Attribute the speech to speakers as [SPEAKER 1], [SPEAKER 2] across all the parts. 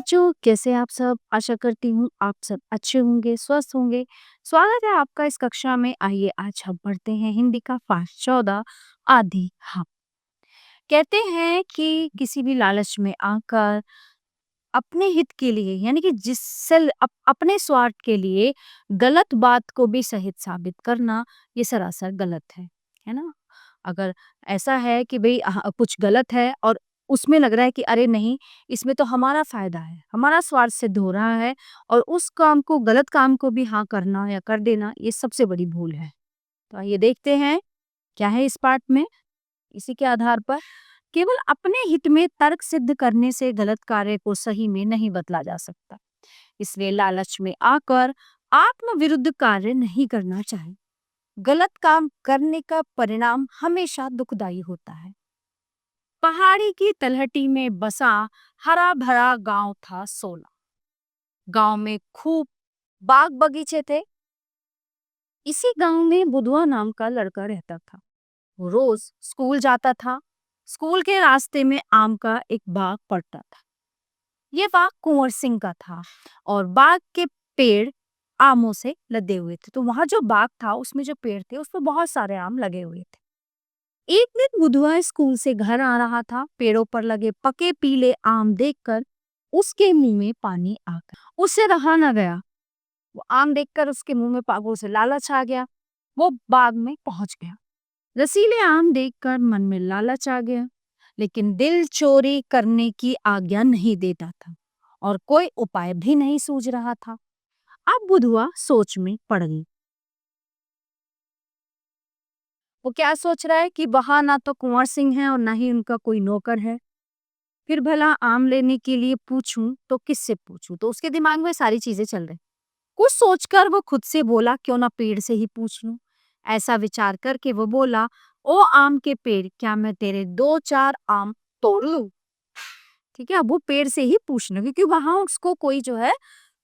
[SPEAKER 1] बच्चों, कैसे आप सब? आशा करती हूँ आप सब अच्छे होंगे, स्वस्थ होंगे। स्वागत है आपका इस कक्षा में। आइए आज हम पढ़ते हैं हिंदी का पाठ 14 आधी हाँ। कहते हैं कि किसी भी लालच में आकर अपने हित के लिए यानी कि जिससे अपने स्वार्थ के लिए गलत बात को भी सही साबित करना, ये सरासर गलत है ना? अगर ऐसा है कि भई कुछ गलत है और उसमें लग रहा है कि अरे नहीं, इसमें तो हमारा फ़ायदा है, हमारा स्वार्थ सिद्ध हो रहा है और उस काम को गलत काम को भी हाँ करना या कर देना, ये सबसे बड़ी भूल है। तो आइए देखते हैं, क्या है इस पाठ में? इसी के आधार पर केवल अपने हित में तर्क सिद्ध करने से गलत कार्य को सही में नहीं बदला जा सकता। इसलिए लालच में आकर आत्म विरुद्ध कार्य नहीं करना चाहिए। गलत काम करने का परिणाम हमेशा दुखदाई होता है। पहाड़ी की तलहटी में बसा हरा भरा गांव था सोना। गांव में खूब बाग बगीचे थे। इसी गांव में बुधवा नाम का लड़का रहता था। वो रोज स्कूल जाता था। स्कूल के रास्ते में आम का एक बाग पड़ता था। ये बाग कुंवर सिंह का था और बाग के पेड़ आमों से लदे हुए थे। तो वहां जो बाग था उसमें जो पेड़ थे उस पर बहुत सारे आम लगे हुए थे। एक दिन बुधवा स्कूल से घर आ रहा था। पेड़ों पर लगे पके पीले आम देखकर उसके मुंह में पानी आ गया। उससे रहा न गया। वो आम देखकर उसके मुंह में पागल से लालच आ गया। वो बाग में पहुंच गया। रसीले आम देखकर मन में लालच आ गया, लेकिन दिल चोरी करने की आज्ञा नहीं देता था और कोई उपाय भी नहीं सूझ रहा था। अब बुधवा सोच में पड़ गई। वो क्या सोच रहा है कि वहां ना तो कुंवर सिंह है और ना ही उनका कोई नौकर है। फिर भला आम लेने के लिए पूछूं तो किससे पूछूं? तो उसके दिमाग में सारी चीजें चल रही। कुछ सोचकर वो खुद से बोला, क्यों ना पेड़ से ही पूछ लूं। ऐसा विचार करके वो बोला, ओ आम के पेड़, क्या मैं तेरे 2-4 आम तोड़ लूं? ठीक है, अब वो पेड़ से ही पूछना, क्योंकि वहां उसको कोई जो है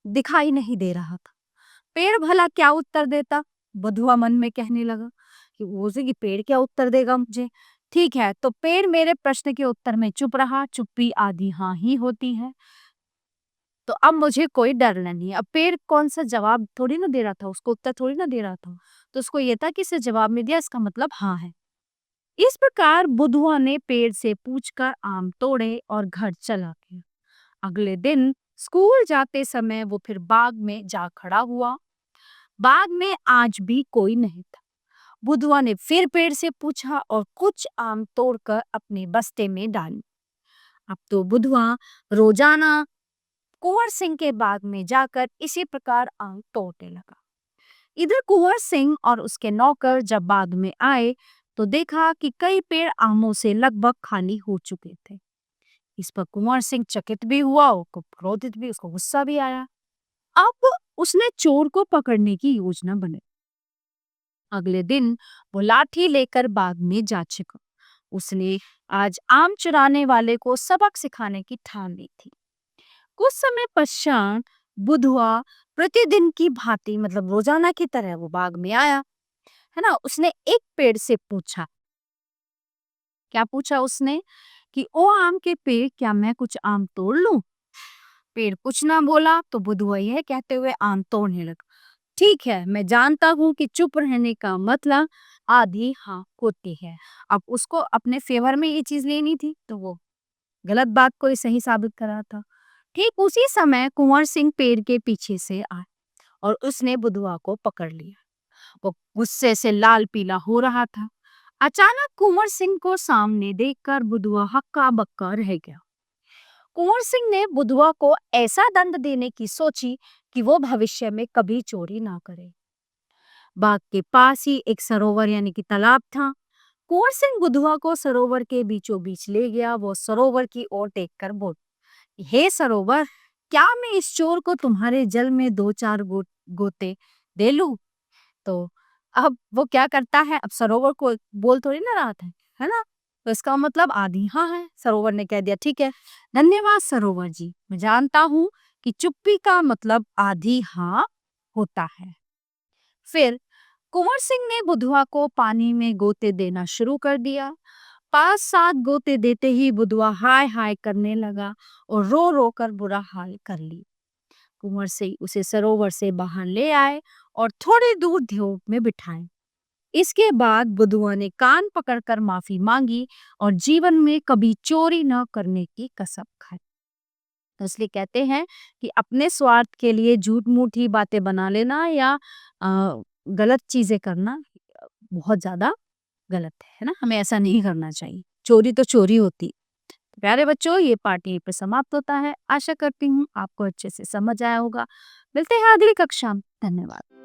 [SPEAKER 1] दिखाई नहीं दे रहा था। पेड़ भला क्या उत्तर देता? बधुआ मन में कहने लगा कि वो से कि पेड़ क्या उत्तर देगा मुझे। ठीक है, तो पेड़ मेरे प्रश्न के उत्तर में चुप रहा। चुप्पी आधी हाँ ही होती है। तो अब मुझे कोई डर नहीं है। अब पेड़ कौन सा जवाब थोड़ी ना दे रहा था, उसको उत्तर थोड़ी ना दे रहा था। तो उसको ये था कि इसे जवाब में दिया, इसका मतलब हाँ है। इस प्रकार बुधुआ ने पेड़ से पूछकर आम तोड़े और घर चला गया। अगले दिन स्कूल जाते समय वो फिर बाग में जा खड़ा हुआ। बाग में आज भी कोई नहीं था। बुधवा ने फिर पेड़ से पूछा और कुछ आम तोड़कर अपने बस्ते में डाली। अब तो बुधवा रोजाना कुंवर सिंह के बाग में जाकर इसी प्रकार आम तोड़ने लगा। इधर कुंवर सिंह और उसके नौकर जब बाग में आए तो देखा कि कई पेड़ आमों से लगभग खाली हो चुके थे। इस पर कुंवर सिंह चकित भी हुआ और क्रोधित भी, उसको गुस्सा भी आया। अब उसने चोर को पकड़ने की योजना बनाई। अगले दिन वो लाठी लेकर बाग में जा छिपा। उसने आज आम चुराने वाले को सबक सिखाने की ठान ली थी। कुछ समय पश्चात बुधवा प्रतिदिन की भांति, मतलब रोजाना की तरह वो बाग में आया, है ना। उसने एक पेड़ से पूछा, क्या पूछा उसने कि ओ आम के पेड़, क्या मैं कुछ आम तोड़ लूं? पेड़ कुछ ना बोला तो बुधवा यह कहते हुए आम तोड़ने लगा। ठीक है, मैं जानता हूँ कि चुप रहने का मतलब आधी हाँ होती है। अब उसको अपने फेवर में ये चीज लेनी थी तो वो गलत बात को ही सही साबित करा था। ठीक उसी समय कुंवर सिंह पेड़ के पीछे से आया और उसने बुधवा को पकड़ लिया। वो गुस्से से लाल पीला हो रहा था। अचानक कुंवर सिंह को सामने देखकर बुधवा हक्का बक्का रह गया। कुंवर सिंह ने बुधवा को ऐसा दंड देने की सोची कि वो भविष्य में कभी चोरी ना करे। बाग के पास ही एक सरोवर यानी कि तालाब था। कुंवर सिंह बुधवा को सरोवर के बीचों बीच ले गया। वो सरोवर की ओर देखकर बोल, हे सरोवर, क्या मैं इस चोर को तुम्हारे जल में 2-4 गोते दे लूं? तो अब वो क्या करता है, अब सरोवर को बोल थोड़ी ना रहा था, है ना। तो इसका मतलब आधी हाँ है। सरोवर ने कह दिया, ठीक है, धन्यवाद सरोवर जी, मैं जानता हूँ कि चुप्पी का मतलब आधी हाँ होता है। फिर कुंवर सिंह ने बुधवा को पानी में गोते देना शुरू कर दिया। 5-7 गोते देते ही बुधवा हाय हाय करने लगा और रो रो कर बुरा हाल कर ली। कुंवर सिंह उसे सरोवर से बाहर ले आए और थोड़ी दूर ध्योप में बिठाए। इसके बाद बुधवा ने कान पकड़कर माफी मांगी और जीवन में कभी चोरी न करने की कसम खाई। तो इसलिए कहते हैं कि अपने स्वार्थ के लिए झूठ मूठी बातें बना लेना या गलत चीजें करना बहुत ज्यादा गलत है ना। हमें ऐसा नहीं करना चाहिए। चोरी तो चोरी होती। प्यारे बच्चों, ये पार्ट यहीं पे समाप्त होता है। आशा करती हूँ आपको अच्छे से समझ आया होगा। मिलते हैं अगली कक्षा में। धन्यवाद।